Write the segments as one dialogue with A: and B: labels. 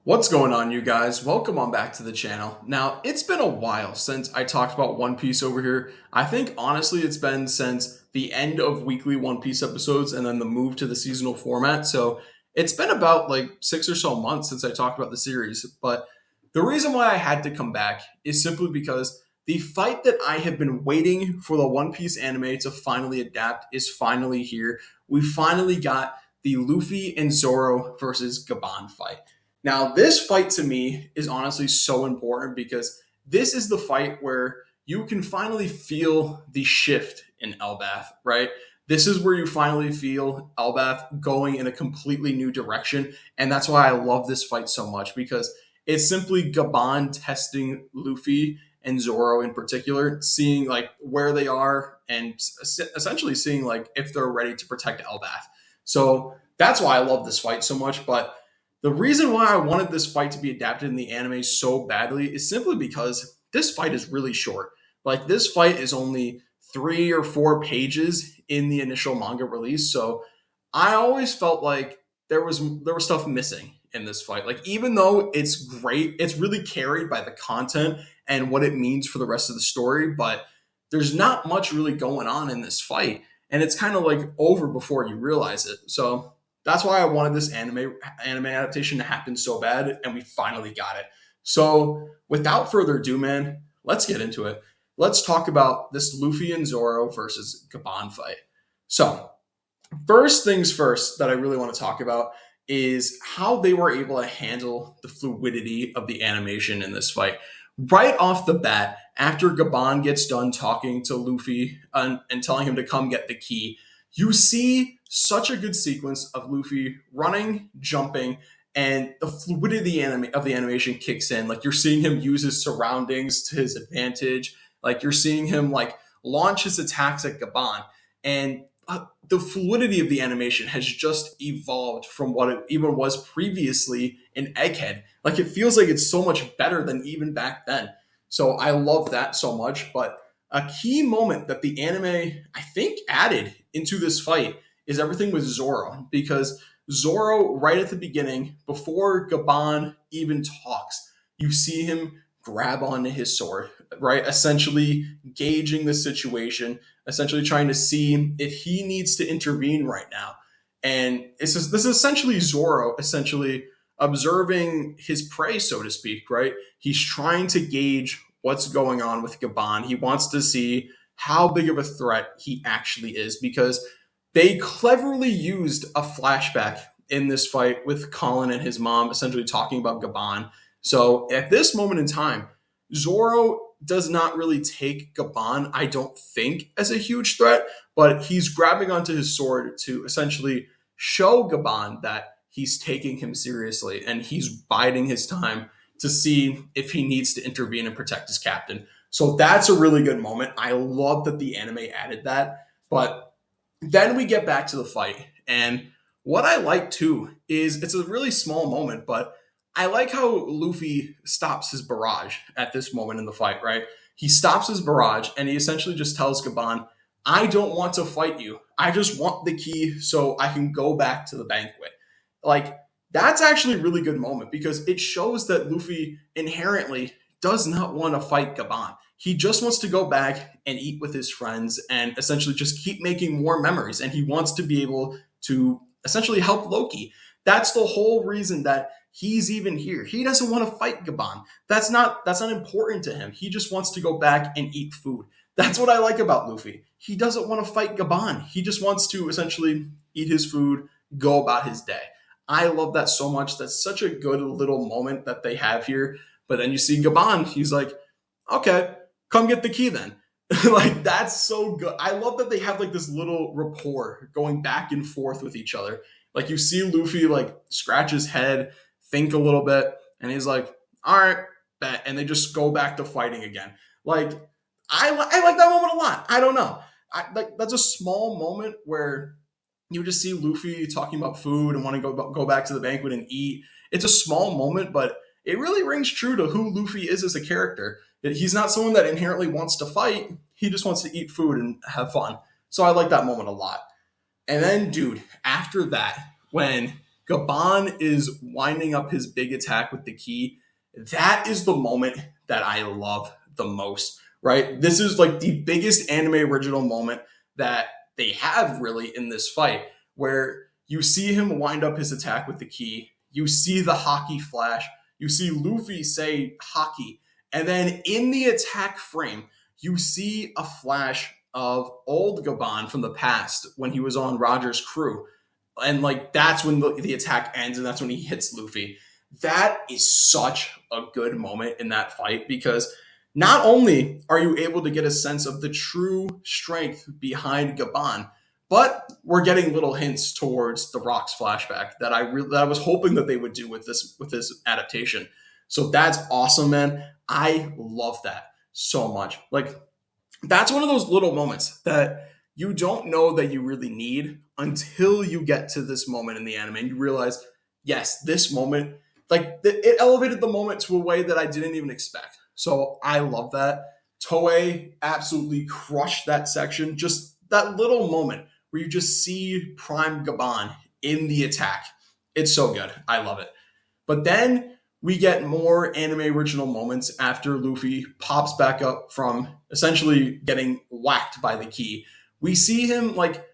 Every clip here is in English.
A: What's going on, you guys? Welcome on back to the channel. Now, it's been a while since I talked about One Piece over here. I think honestly it's been since the end of weekly One Piece episodes and then the move to the seasonal format. So it's been about like 6 or so months since I talked about the series. But the reason why I had to come back is simply because the fight that I have been waiting for the One Piece anime to finally adapt is finally here. We finally got the Luffy and Zoro versus Gaban fight. Now, this fight to me is honestly so important because this is the fight where you can finally feel the shift in Elbath, right? This is where you finally feel Elbath going in a completely new direction. And that's why I love this fight so much because it's simply Gaban testing Luffy and Zoro in particular, seeing like where they are and essentially seeing like if they're ready to protect Elbath. So that's why I love this fight so much. But the reason why I wanted this fight to be adapted in the anime so badly is simply because this fight is really short. Like, this fight is only 3 or 4 pages in the initial manga release, so I always felt like there was stuff missing in this fight. Like, even though it's great, it's really carried by the content and what it means for the rest of the story, but there's not much really going on in this fight, and it's kind of like over before you realize it. So that's why I wanted this anime adaptation to happen so bad, and we finally got it. So without further ado, man, let's get into it. Let's talk about this Luffy and Zoro versus Gaban fight. So first things first that I really want to talk about is how they were able to handle the fluidity of the animation in this fight. Right off the bat, after Gaban gets done talking to Luffy and telling him to come get the key, you see such a good sequence of Luffy running, jumping, and the fluidity of the animation kicks in. Like, you're seeing him use his surroundings to his advantage. Like, you're seeing him like launch his attacks at Gaban, and the fluidity of the animation has just evolved from what it even was previously in Egghead. Like, it feels like it's so much better than even back then. So I love that so much. But a key moment that the anime, I think, added into this fight is everything with Zoro, because Zoro, right at the beginning, before Gaban even talks, you see him grab onto his sword, right? Essentially gauging the situation, essentially trying to see if he needs to intervene right now. And this is essentially Zoro, essentially observing his prey, so to speak, right? He's trying to gauge what's going on with Gaban. He wants to see how big of a threat he actually is, because they cleverly used a flashback in this fight with Colin and his mom essentially talking about Gaban. So at this moment in time, Zoro does not really take Gaban, I don't think, as a huge threat, but he's grabbing onto his sword to essentially show Gaban that he's taking him seriously and he's biding his time to see if he needs to intervene and protect his captain. So that's a really good moment. I love that the anime added that. But then we get back to the fight. And what I like too is it's a really small moment, but I like how Luffy stops his barrage at this moment in the fight, right? He stops his barrage and he essentially just tells Gaban, I don't want to fight you. I just want the key so I can go back to the banquet. Like, that's actually a really good moment because it shows that Luffy inherently does not want to fight Gaban. He just wants to go back and eat with his friends and essentially just keep making more memories. And he wants to be able to essentially help Loki. That's the whole reason that he's even here. He doesn't want to fight Gaban. That's not important to him. He just wants to go back and eat food. That's what I like about Luffy. He doesn't want to fight Gaban. He just wants to essentially eat his food, go about his day. I love that so much. That's such a good little moment that they have here. But then you see Gaban, he's like, okay, come get the key then. Like, that's so good. I love that they have like this little rapport going back and forth with each other. Like, you see Luffy like scratch his head, think a little bit, and he's like, all right, bet. And they just go back to fighting again. Like, I like that moment a lot. I don't know. Like, that's a small moment where you just see Luffy talking about food and want to go back to the banquet and eat. It's a small moment, but it really rings true to who Luffy is as a character. He's not someone that inherently wants to fight. He just wants to eat food and have fun. So I like that moment a lot. And then, dude, after that, when Gaban is winding up his big attack with the key. That is the moment that I love the most, right? This is like the biggest anime original moment that they have really in this fight, where you see him wind up his attack with the key. You see the hockey flash. You see Luffy say hockey. And then in the attack frame, you see a flash of old Gaban from the past when he was on Roger's crew. And like that's when the attack ends and that's when he hits Luffy. That is such a good moment in that fight because not only are you able to get a sense of the true strength behind Gaban, but we're getting little hints towards the Rock's flashback that I was hoping that they would do with this adaptation. So that's awesome, man. I love that so much. Like that's one of those little moments that you don't know that you really need until you get to this moment in the anime and you realize, yes, this moment, it elevated the moment to a way that I didn't even expect. So I love that. Toei absolutely crushed that section. Just that little moment where you just see Prime Gaban in the attack. It's so good. I love it. But then we get more anime original moments after Luffy pops back up from essentially getting whacked by the key. We see him like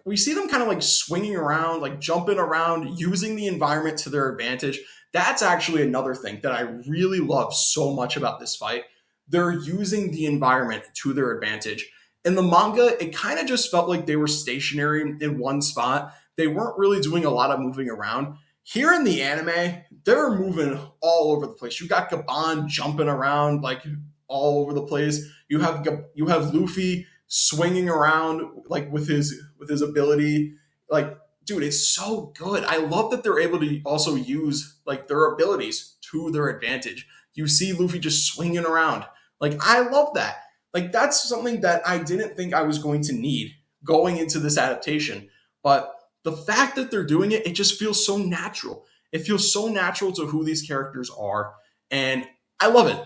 A: we see them kind of like swinging around, like jumping around, using the environment to their advantage. That's actually another thing that I really love so much about this fight. They're using the environment to their advantage. In the manga, it kind of just felt like they were stationary in one spot. They weren't really doing a lot of moving around. Here in the anime, they're moving all over the place. You got Gaban jumping around like all over the place. You have Luffy swinging around like with his ability. Like, dude, it's so good. I love that they're able to also use like their abilities to their advantage. You see Luffy just swinging around. Like, I love that. Like, that's something that I didn't think I was going to need going into this adaptation. But the fact that they're doing it, it just feels so natural. It feels so natural to who these characters are, and I love it.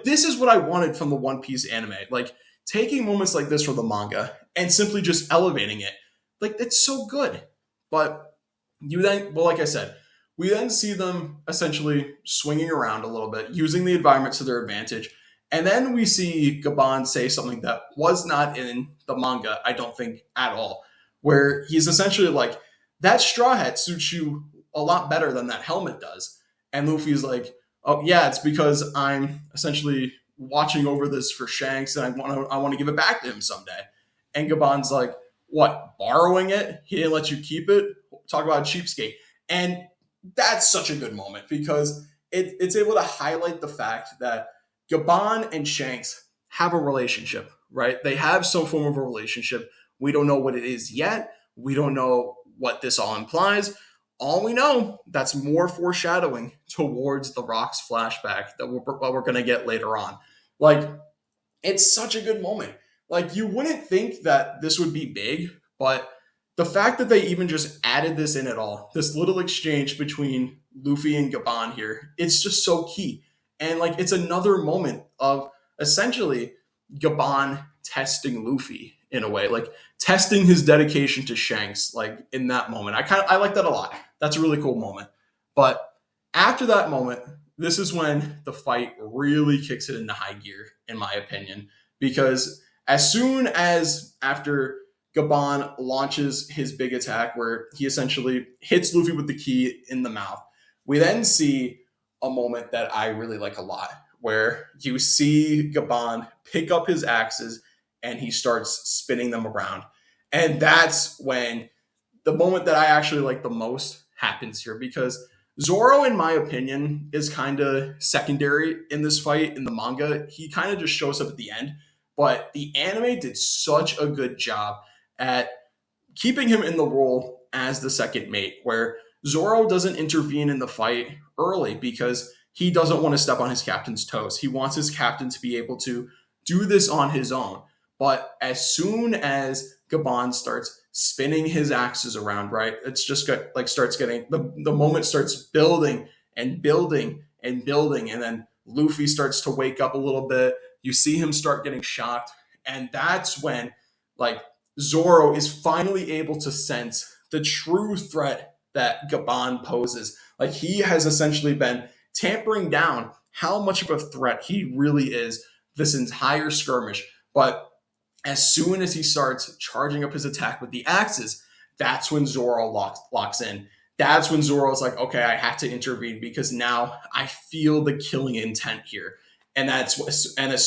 A: This is what I wanted from the One Piece anime. Like taking moments like this from the manga and simply just elevating it. Like it's so good. But you then, well, like I said, we then see them essentially swinging around a little bit, using the environment to their advantage. And then we see Gaban say something that was not in the manga, I don't think, at all, where he's essentially like, that straw hat suits you a lot better than that helmet does. And Luffy's like, oh yeah, it's because I'm essentially watching over this for Shanks and I want to give it back to him someday. And Gaban's like, what, borrowing it? He didn't let you keep it? Talk about a cheapskate. And that's such a good moment because it's able to highlight the fact that Gaban and Shanks have a relationship, right? They have some form of a relationship. We don't know what it is yet. We don't know what this all implies. All we know, that's more foreshadowing towards the Rock's flashback that we're going to get later on. Like, it's such a good moment. Like, you wouldn't think that this would be big, but the fact that they even just added this in at all, this little exchange between Luffy and Gaban here, it's just so key. And like, it's another moment of essentially Gaban testing Luffy in a way, like testing his dedication to Shanks, like in that moment. I like that a lot. That's a really cool moment. But after that moment, this is when the fight really kicks it into high gear, in my opinion, because as soon as after Gaban launches his big attack, where he essentially hits Luffy with the key in the mouth, we then see a moment that I really like a lot, where you see Gaban pick up his axes and he starts spinning them around. And that's when the moment that I actually like the most happens here because Zoro, in my opinion, is kind of secondary in this fight in the manga. He kind of just shows up at the end, but the anime did such a good job at keeping him in the role as the second mate, where Zoro doesn't intervene in the fight early because he doesn't want to step on his captain's toes. He wants his captain to be able to do this on his own. But as soon as Gaban starts spinning his axes around, right, it's just got like starts getting the moment starts building and building and building, and then Luffy starts to wake up a little bit. You see him start getting shocked, and that's when like Zoro is finally able to sense the true threat that Gaban poses. Like he has essentially been tampering down how much of a threat he really is this entire skirmish. But as soon as he starts charging up his attack with the axes, that's when Zoro locks in. That's when Zoro's like, okay, I have to intervene because now I feel the killing intent here. And as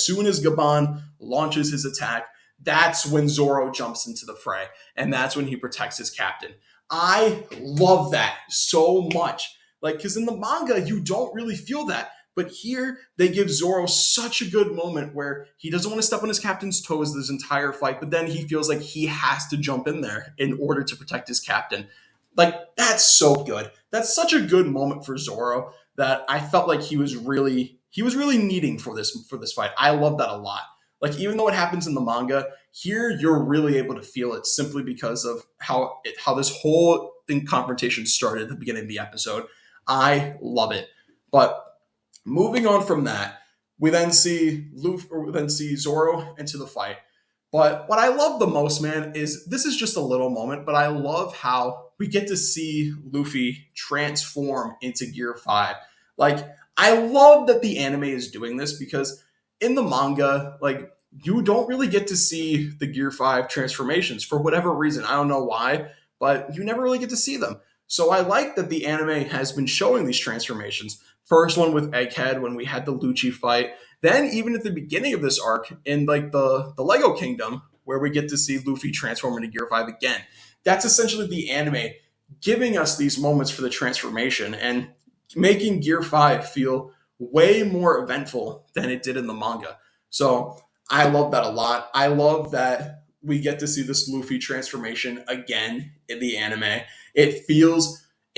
A: soon as Gaban launches his attack, that's when Zoro jumps into the fray, and that's when he protects his captain. I love that so much. Like, because in the manga, you don't really feel that. But here, they give Zoro such a good moment where he doesn't want to step on his captain's toes this entire fight, but then he feels like he has to jump in there in order to protect his captain. Like, that's so good. That's such a good moment for Zoro that I felt like he was really needing for this fight. I love that a lot. Like, even though it happens in the manga, here you're really able to feel it simply because of how this whole confrontation started at the beginning of the episode. I love it. But moving on from that, we then see Zoro into the fight. But what I love the most, man, is this is just a little moment, but I love how we get to see Luffy transform into Gear 5. Like, I love that the anime is doing this because in the manga, like, you don't really get to see the Gear 5 transformations for whatever reason. I don't know why, but you never really get to see them. So I like that the anime has been showing these transformations. First one with Egghead when we had the Lucci fight. Then even at the beginning of this arc in like the Lego Kingdom, where we get to see Luffy transform into Gear 5 again. That's essentially the anime giving us these moments for the transformation and making Gear 5 feel way more eventful than it did in the manga. So I love that a lot. I love that we get to see this Luffy transformation again in the anime. It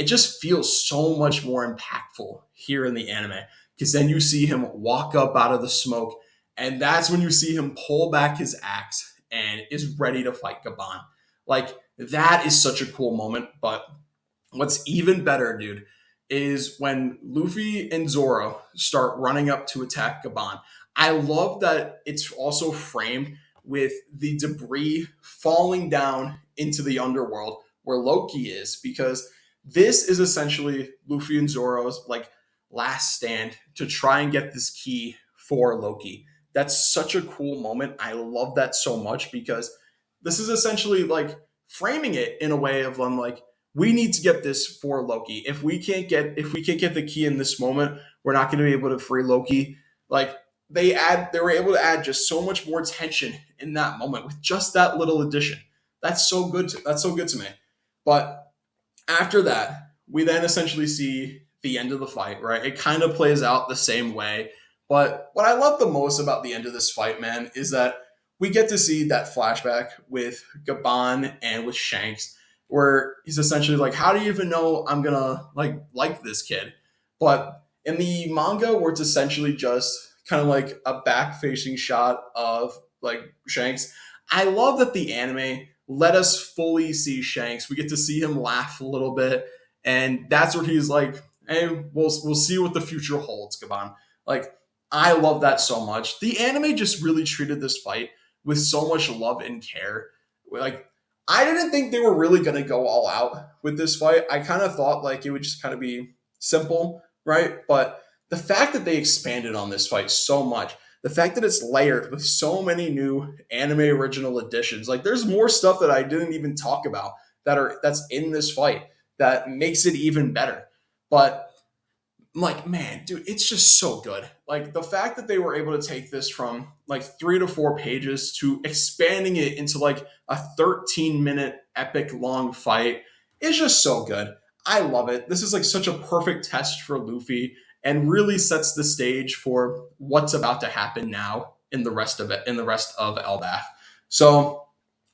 A: just feels so much more impactful here in the anime because then you see him walk up out of the smoke, and that's when you see him pull back his axe and is ready to fight Gaban. Like, that is such a cool moment. But what's even better, dude, is when Luffy and Zoro start running up to attack Gaban. I love that it's also framed with the debris falling down into the underworld where Loki is, because this is essentially Luffy and Zoro's like last stand to try and get this key for Loki. That's such a cool moment. I love that so much because this is essentially like framing it in a way of like, we need to get this for Loki. If we can't get the key in this moment, we're not going to be able to free Loki. Like, they were able to add just so much more tension in that moment with just that little addition. That's so good. That's so good to me. But after that, we then essentially see the end of the fight, right? It kind of plays out the same way. But what I love the most about the end of this fight, man, is that we get to see that flashback with Gaban and with Shanks, where he's essentially like, how do you even know I'm gonna like this kid? But in the manga, where it's essentially just kind of like a back facing shot of like Shanks, I love that the anime let us fully see Shanks. We get to see him laugh a little bit, and that's where he's like, hey, we'll see what the future holds, Gaban. Like, I love that so much. The anime just really treated this fight with so much love and care. Like, I didn't think they were really going to go all out with this fight. I kind of thought like it would just kind of be simple, right? But the fact that they expanded on this fight so much, the fact that it's layered with so many new anime original additions, like there's more stuff that I didn't even talk about that's in this fight that makes it even better. But I'm like, man, dude, it's just so good. Like, the fact that they were able to take this from like 3 to 4 pages to expanding it into like a 13-minute epic long fight is just so good. I love it. This is like such a perfect test for Luffy and really sets the stage for what's about to happen now in the rest of Elbaf. So,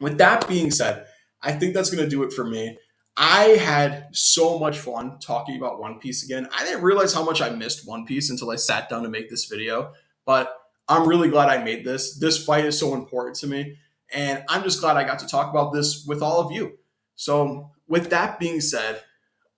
A: with that being said, I think that's going to do it for me. I had so much fun talking about One Piece again. I didn't realize how much I missed One Piece until I sat down to make this video, but I'm really glad I made this. This fight is so important to me, and I'm just glad I got to talk about this with all of you. So, with that being said,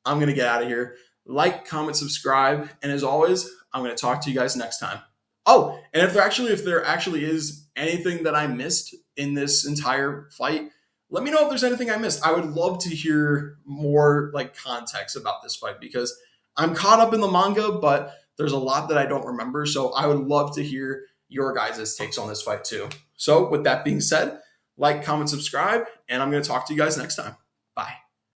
A: I'm going to get out of here. Like, comment, subscribe, and as always, I'm going to talk to you guys next time. Oh, and if there actually is anything that I missed in this entire fight, Let me know if there's anything I missed. I would love to hear more like context about this fight because I'm caught up in the manga, but there's a lot that I don't remember. So I would love to hear your guys' takes on this fight too. So with that being said, like, comment, subscribe, and I'm going to talk to you guys next time. Bye.